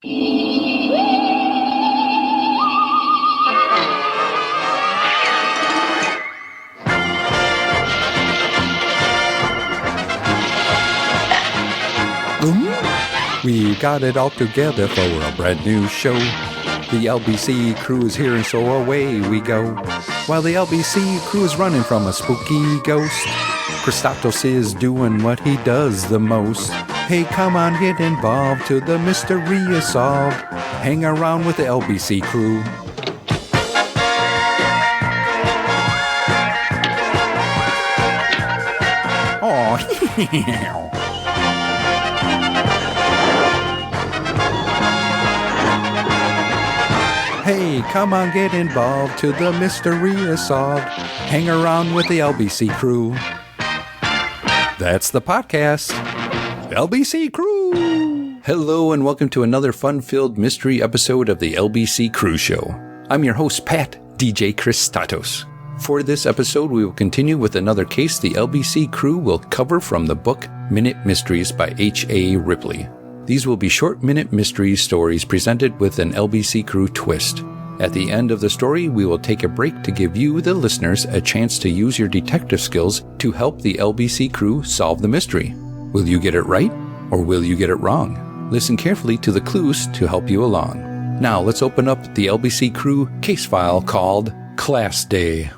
We got it all together for a brand new show. The LBC crew is here and so away we go. While the LBC crew is running from a spooky ghost, Christatos is doing what he does the most. Hey, come on, get involved till the mystery is solved. Hang around with the LBC crew. Oh, hey, come on, get involved till the mystery is solved. Hang around with the LBC crew. That's the podcast. LBC Crew! Hello and welcome to another fun-filled mystery episode of the LBC Crew Show. I'm your host, Pat, DJ Christatos. For this episode, we will continue with another case the LBC Crew will cover from the book Minute Mysteries by H.A. Ripley. These will be short minute mystery stories presented with an LBC Crew twist. At the end of the story, we will take a break to give you, the listeners, a chance to use your detective skills to help the LBC Crew solve the mystery. Will you get it right, or will you get it wrong? Listen carefully to the clues to help you along. Now, let's open up the LBC Crew case file called Class Day.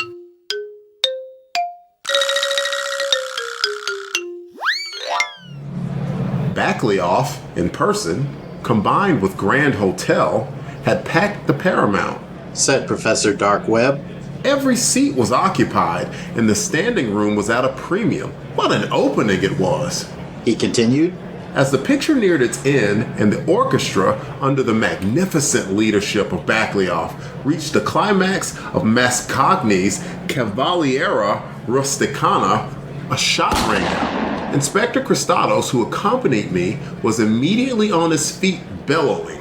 Backlyoff, in person, combined with Grand Hotel, had packed the Paramount, said Professor Dark Web. Every seat was occupied, and the standing room was at a premium. What an opening it was! He continued. As the picture neared its end, and the orchestra, under the magnificent leadership of Backlyoff, reached the climax of Mascagni's Cavaliera Rusticana, a shot rang out. Inspector Christatos, who accompanied me, was immediately on his feet, bellowing.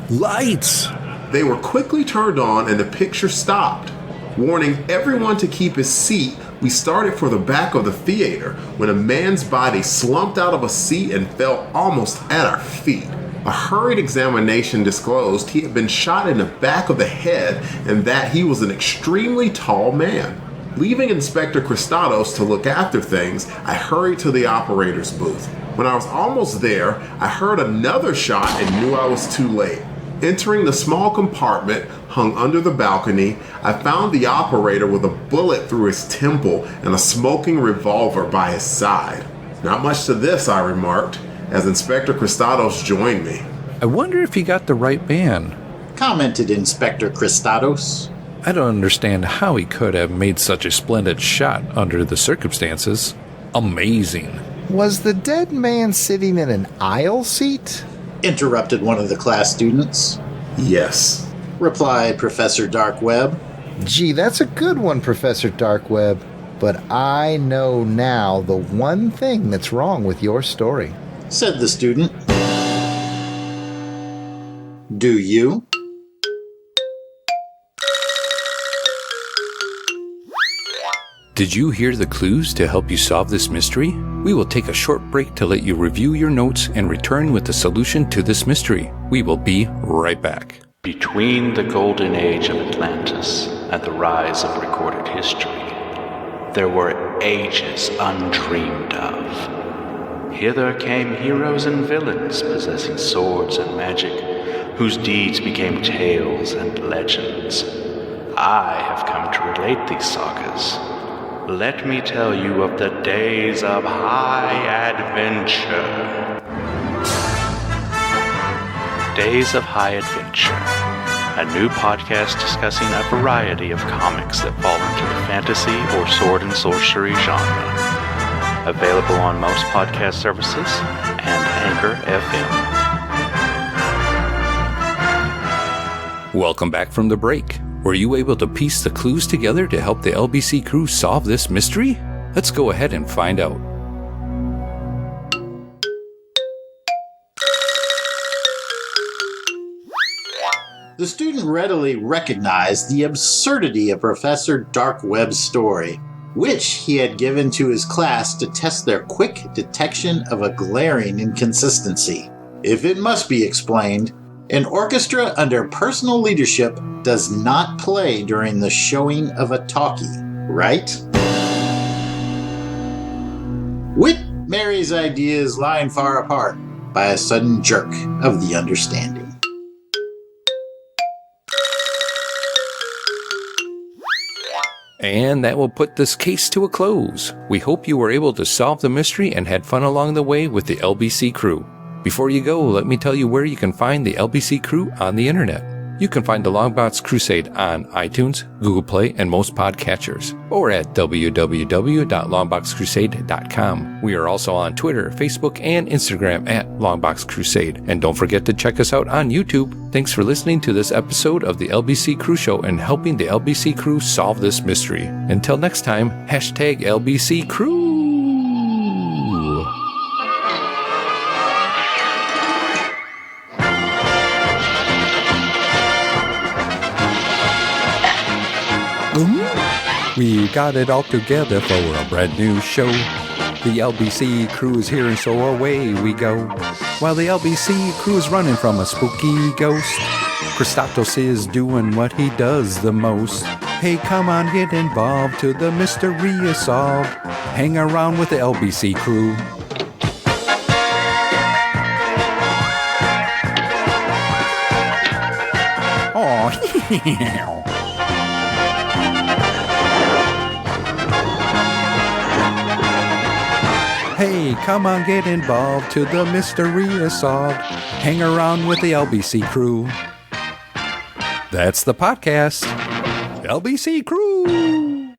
Lights! They were quickly turned on and the picture stopped. Warning everyone to keep his seat, we started for the back of the theater when a man's body slumped out of a seat and fell almost at our feet. A hurried examination disclosed he had been shot in the back of the head and that he was an extremely tall man. Leaving Inspector Christatos to look after things, I hurried to the operator's booth. When I was almost there, I heard another shot and knew I was too late. Entering the small compartment hung under the balcony, I found the operator with a bullet through his temple and a smoking revolver by his side. Not much to this, I remarked, as Inspector Christatos joined me. I wonder if he got the right man, commented Inspector Christatos. I don't understand how he could have made such a splendid shot under the circumstances. Amazing. Was the dead man sitting in an aisle seat? Interrupted one of the class students. Yes, replied Professor Dark Web. Gee, that's a good one, Professor Dark Web. But I know now the one thing that's wrong with your story, said the student. Do you? Did you hear the clues to help you solve this mystery? We will take a short break to let you review your notes and return with the solution to this mystery. We will be right back. Between the golden age of Atlantis and the rise of recorded history, there were ages undreamed of. Hither came heroes and villains possessing swords and magic, whose deeds became tales and legends. I have come to relate these sagas. Let me tell you of the days of high adventure. Days of High Adventure, a new podcast discussing a variety of comics that fall into the fantasy or sword and sorcery genre. Available on most podcast services and Anchor FM. Welcome back from the break. Were you able to piece the clues together to help the LBC crew solve this mystery? Let's go ahead and find out. The student readily recognized the absurdity of Professor Dark Web's story, which he had given to his class to test their quick detection of a glaring inconsistency. If it must be explained, An orchestra under personal leadership does not play during the showing of a talkie, right? Whit marries ideas lying far apart by a sudden jerk of the understanding. And that will put this case to a close. We hope you were able to solve the mystery and had fun along the way with the LBC crew. Before you go, let me tell you where you can find the LBC crew on the internet. You can find the Longbox Crusade on iTunes, Google Play, and most podcatchers, or at www.longboxcrusade.com. We are also on Twitter, Facebook, and Instagram at Longbox Crusade. And don't forget to check us out on YouTube. Thanks for listening to this episode of the LBC Crew Show and helping the LBC crew solve this mystery. Until next time, hashtag LBC Crew. We got it all together for a brand new show. The LBC crew is here and so away we go. While the LBC crew is running from a spooky ghost, Christatos is doing what he does the most. Hey, come on, get involved till the mystery is solved. Hang around with the LBC crew. Oh, hey, come on, get involved till the mystery is solved. Hang around with the LBC crew. That's the podcast. LBC Crew.